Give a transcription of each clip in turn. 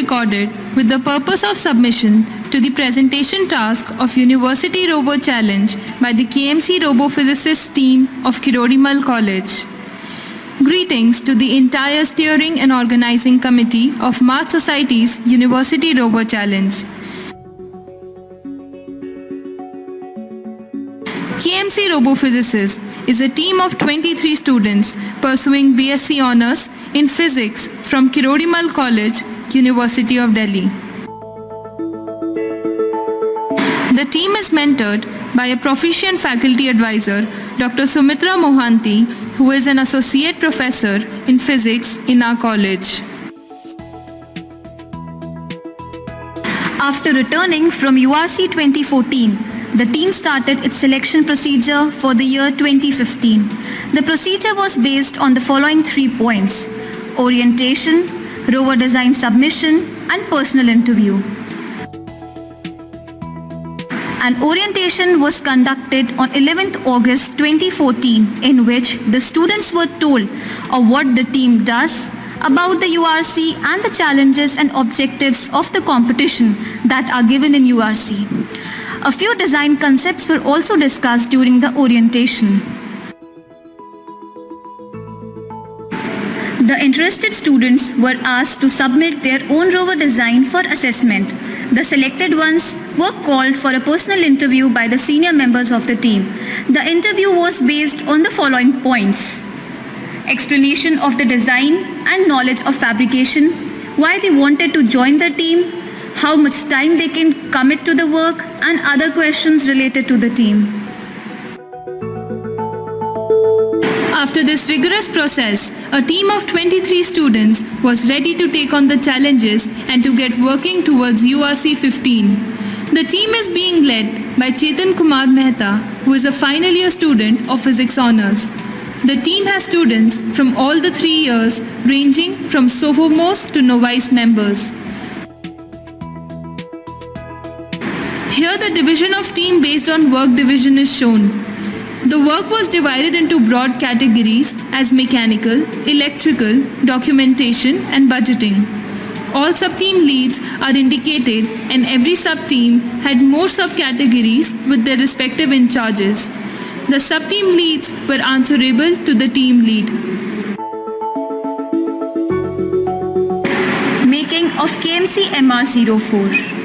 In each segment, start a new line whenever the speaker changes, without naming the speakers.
recorded with the purpose of submission to the presentation task of University Rover Challenge by the KMC Robophysicists team of Kirorimal College. Greetings to the entire steering and organizing committee of Mass Society's University Rover Challenge. KMC Robophysicists is a team of 23 students pursuing BSc Honours in Physics from Kirorimal College, University of Delhi. The team is mentored by a proficient faculty advisor, Dr. Sumitra Mohanty, who is an associate professor in physics in our college.
After returning from URC 2014, the team started its selection procedure for the year 2015. The procedure was based on the following 3 points: orientation, rover design submission, and personal interview. An orientation was conducted on 11th August 2014 in which the students were told of what the team does, about the URC and the challenges and objectives of the competition that are given in URC. A few design concepts were also discussed during the orientation. The interested students were asked to submit their own rover design for assessment. The selected ones were called for a personal interview by the senior members of the team. The interview was based on the following points: explanation of the design and knowledge of fabrication, why they wanted to join the team, how much time they can commit to the work, and other questions related to the team.
After this rigorous process, a team of 23 students was ready to take on the challenges and to get working towards URC 15. The team is being led by Chetan Kumar Mehta, who is a final year student of Physics Honours. The team has students from all the 3 years, ranging from sophomores to novice members. Here the division of team based on work division is shown. The work was divided into broad categories as mechanical, electrical, documentation and budgeting. All sub-team leads are indicated and every sub-team had more sub-categories with their respective in charges. The sub-team leads were answerable to the team lead.
Making of KMC MR04.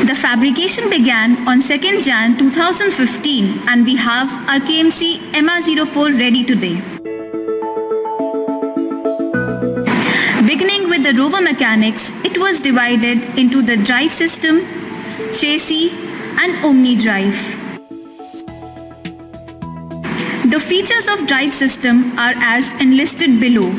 The fabrication began on 2nd Jan 2015 and we have our KMC MR04 ready today. Beginning with the rover mechanics, it was divided into the drive system, chassis and omni drive. The features of drive system are as enlisted below.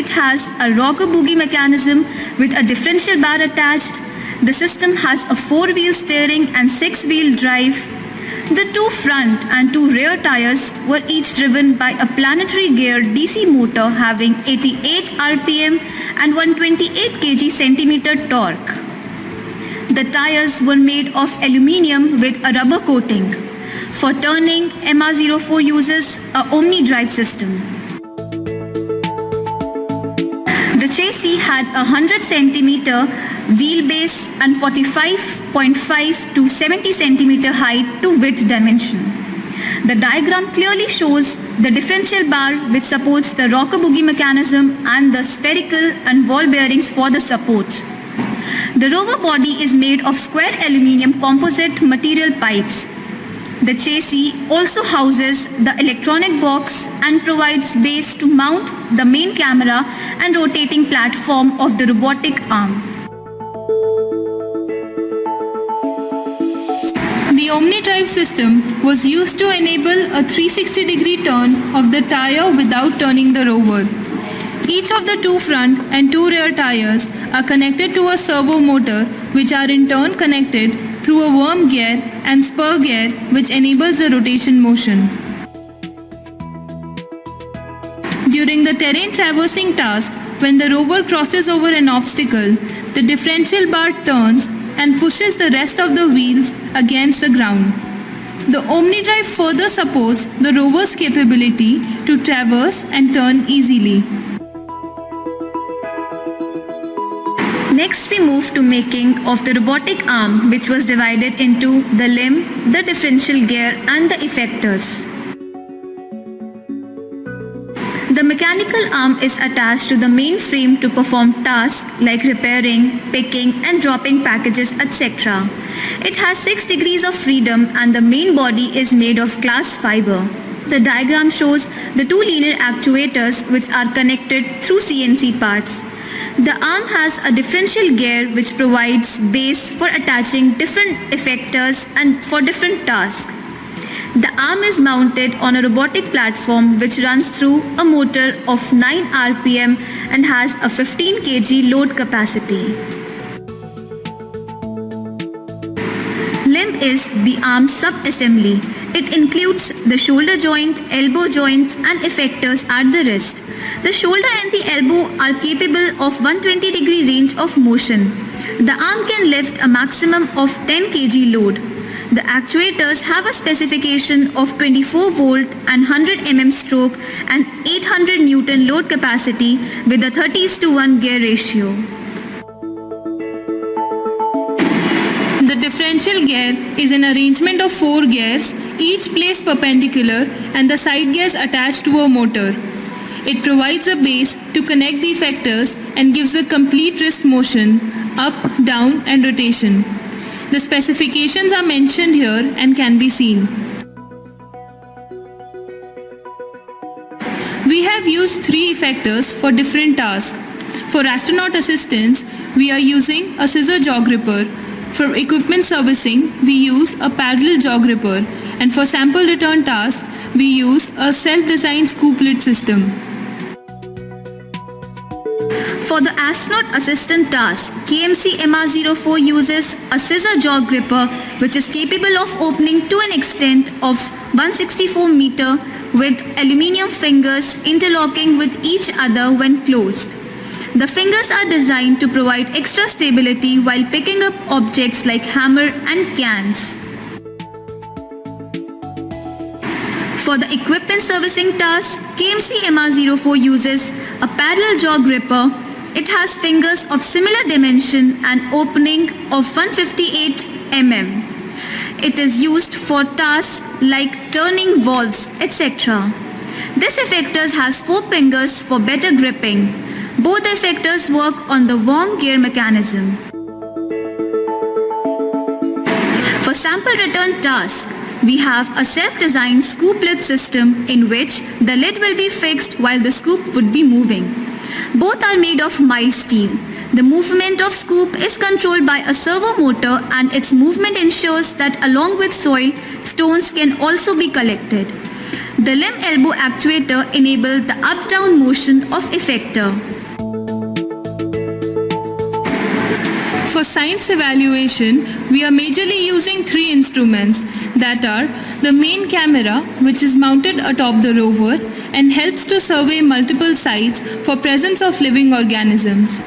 It has a rocker bogie mechanism with a differential bar attached. The system has a 4-wheel steering and 6-wheel drive. The 2 front and 2 rear tires were each driven by a planetary gear DC motor having 88 RPM and 128 kg/cm torque. The tires were made of aluminium with a rubber coating. For turning, MR04 uses a omni drive system. The chassis had a 100 cm wheelbase and 45.5 to 70 cm height to width dimension. The diagram clearly shows the differential bar which supports the rocker bogie mechanism and the spherical and ball bearings for the support. The rover body is made of square aluminium composite material pipes. The chassis also houses the electronic box and provides base to mount the main camera and rotating platform of the robotic arm.
The Omni Drive system was used to enable a 360-degree turn of the tire without turning the rover. Each of the 2 front and 2 rear tires are connected to a servo motor which are in turn connected through a worm gear and spur gear which enables the rotation motion. During the terrain traversing task, when the rover crosses over an obstacle, the differential bar turns and pushes the rest of the wheels against the ground. The Omni Drive further supports the rover's capability to traverse and turn easily.
Next we move to making of the robotic arm, which was divided into the limb, the differential gear and the effectors. The mechanical arm is attached to the main frame to perform tasks like repairing, picking and dropping packages, etc. It has 6 degrees of freedom and the main body is made of glass fiber. The diagram shows the 2 linear actuators which are connected through CNC parts. The arm has a differential gear which provides base for attaching different effectors and for different tasks. The arm is mounted on a robotic platform which runs through a motor of 9 RPM and has a 15 kg load capacity. Limb is the arm's sub-assembly. It includes the shoulder joint, elbow joints and effectors at the wrist. The shoulder and the elbow are capable of 120-degree range of motion. The arm can lift a maximum of 10 kg load. The actuators have a specification of 24 volt and 100 mm stroke and 800 Newton load capacity with a 30:1 gear ratio.
The differential gear is an arrangement of 4 gears, each placed perpendicular and the side gears attached to a motor. It provides a base to connect the effectors and gives a complete wrist motion, up, down and rotation. The specifications are mentioned here and can be seen. We have used 3 effectors for different tasks. For astronaut assistance, we are using a scissor jaw gripper. For equipment servicing, we use a parallel jaw gripper. And for sample return tasks, we use a self-designed scoop lid system.
For the astronaut assistant task, KMC MR04 uses a scissor jaw gripper which is capable of opening to an extent of 164 meter with aluminium fingers interlocking with each other when closed. The fingers are designed to provide extra stability while picking up objects like hammer and cans. For the equipment servicing task, KMC MR04 uses a parallel jaw gripper. It has fingers of similar dimension and opening of 158 mm. It is used for tasks like turning valves, etc. This effectors has 4 fingers for better gripping. Both effectors work on the worm gear mechanism. For sample return task, we have a self-designed scoop lid system in which the lid will be fixed while the scoop would be moving. Both are made of mild steel. The movement of scoop is controlled by a servo motor and its movement ensures that along with soil, stones can also be collected. The limb elbow actuator enables the up-down motion of effector.
For science evaluation, we are majorly using 3 instruments that are the main camera, which is mounted atop the rover and helps to survey multiple sites for presence of living organisms.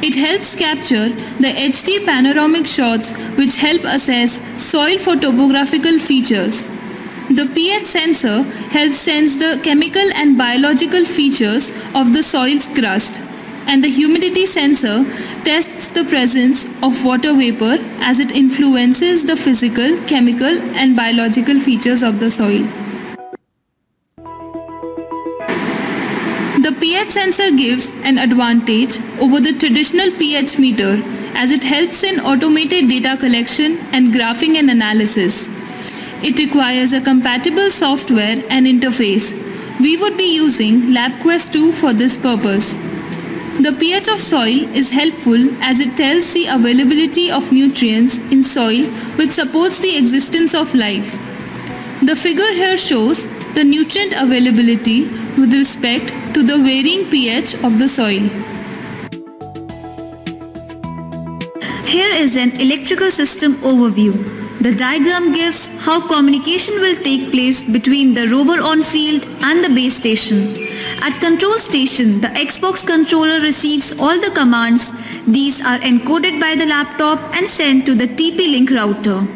It helps capture the HD panoramic shots which help assess soil for topographical features. The pH sensor helps sense the chemical and biological features of the soil's crust. And the humidity sensor tests the presence of water vapor as it influences the physical, chemical and biological features of the soil. The pH sensor gives an advantage over the traditional pH meter as it helps in automated data collection and graphing and analysis. It requires a compatible software and interface. We would be using LabQuest 2 for this purpose. The pH of soil is helpful as it tells the availability of nutrients in soil which supports the existence of life. The figure here shows the nutrient availability with respect to the varying pH of the soil.
Here is an electrical system overview. The diagram gives how communication will take place between the rover on field and the base station. At control station, the Xbox controller receives all the commands. These are encoded by the laptop and sent to the TP-Link router.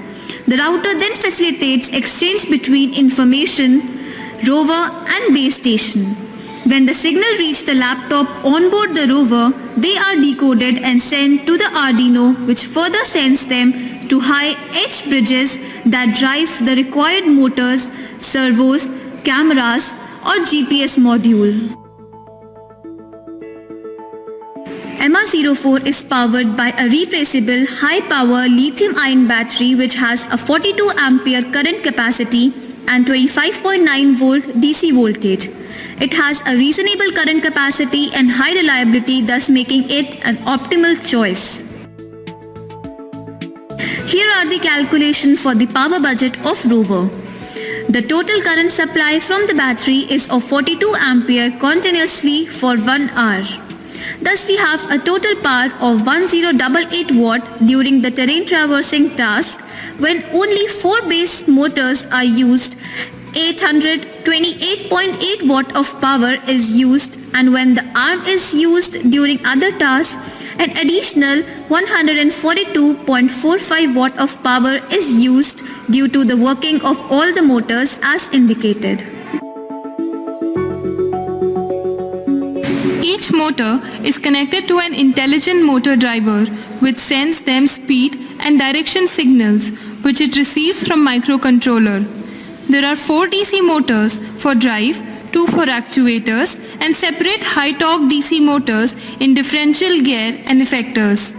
The router then facilitates exchange between information, rover and base station. When the signal reach the laptop onboard the rover, they are decoded and sent to the Arduino, which further sends them to high-edge bridges that drive the required motors, servos, cameras, or GPS module. MR04 is powered by a replaceable high-power lithium-ion battery which has a 42 ampere current capacity and 25.9 volt DC voltage. It has a reasonable current capacity and high reliability, thus making it an optimal choice. Here are the calculations for the power budget of Rover. The total current supply from the battery is of 42 ampere continuously for 1 hour. Thus we have a total power of 1088 watt during the terrain traversing task. When only 4 base motors are used, 828.8 watt of power is used, and when the arm is used during other tasks, an additional 142.45 watt of power is used due to the working of all the motors as indicated.
Each motor is connected to an intelligent motor driver which sends them speed and direction signals which it receives from microcontroller. There are 4 DC motors for drive, 2 for actuators, and separate high-torque DC motors in differential gear and effectors.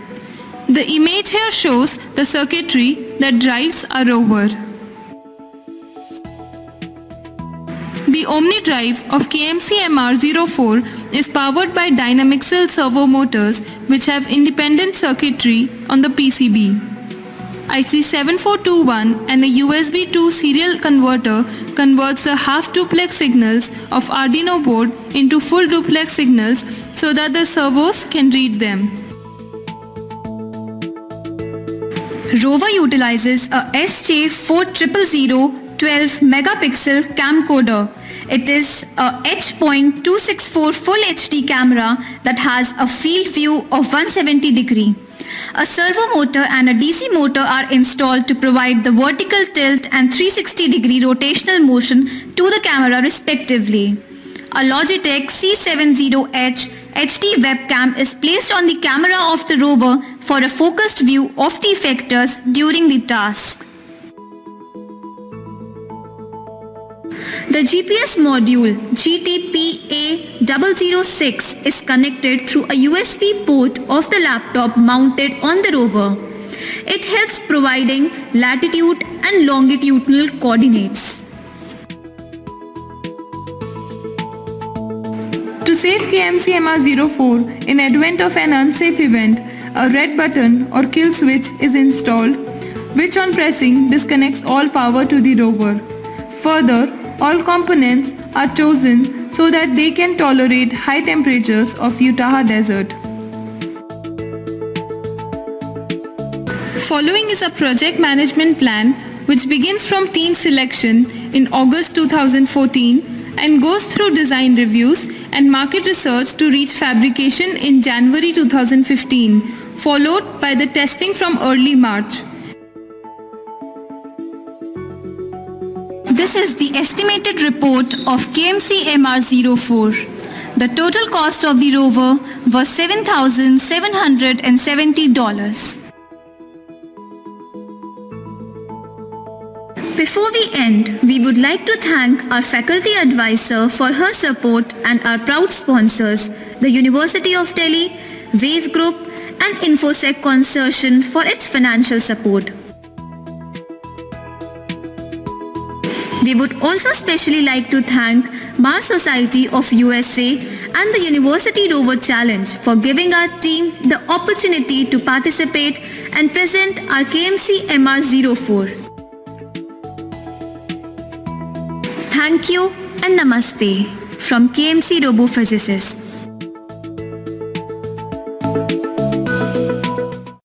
The image here shows the circuitry that drives a rover. The Omni drive of KMC MR04 is powered by Dynamixel servo motors which have independent circuitry on the PCB. IC 7421 and a USB 2 serial converter converts the half duplex signals of Arduino board into full duplex signals so that the servos can read them.
Rover utilizes a SJ4000 12 megapixel camcorder. It is a H.264 Full HD camera that has a field view of 170 degree. A servo motor and a DC motor are installed to provide the vertical tilt and 360 degree rotational motion to the camera respectively. A Logitech C70H HD webcam is placed on the camera of the rover for a focused view of the effectors during the task. The GPS module GTPA006 is connected through a USB port of the laptop mounted on the rover. It helps providing latitude and longitudinal coordinates.
To save KMC MR04 in event of an unsafe event, a red button or kill switch is installed, which on pressing disconnects all power to the rover. Further, all components are chosen so that they can tolerate high temperatures of Utah desert. Following is a project management plan which begins from team selection in August 2014 and goes through design reviews and market research to reach fabrication in January 2015, followed by the testing from early March.
This is the estimated report of KMC MR04. The total cost of the rover was $7,770. Before we end, we would like to thank our faculty advisor for her support and our proud sponsors, the University of Delhi, Wave Group and InfoSec Consortium for its financial support. We would also specially like to thank Mars Society of USA and the University Rover Challenge for giving our team the opportunity to participate and present our KMC MR04. Thank you and Namaste from KMC Robophysicists.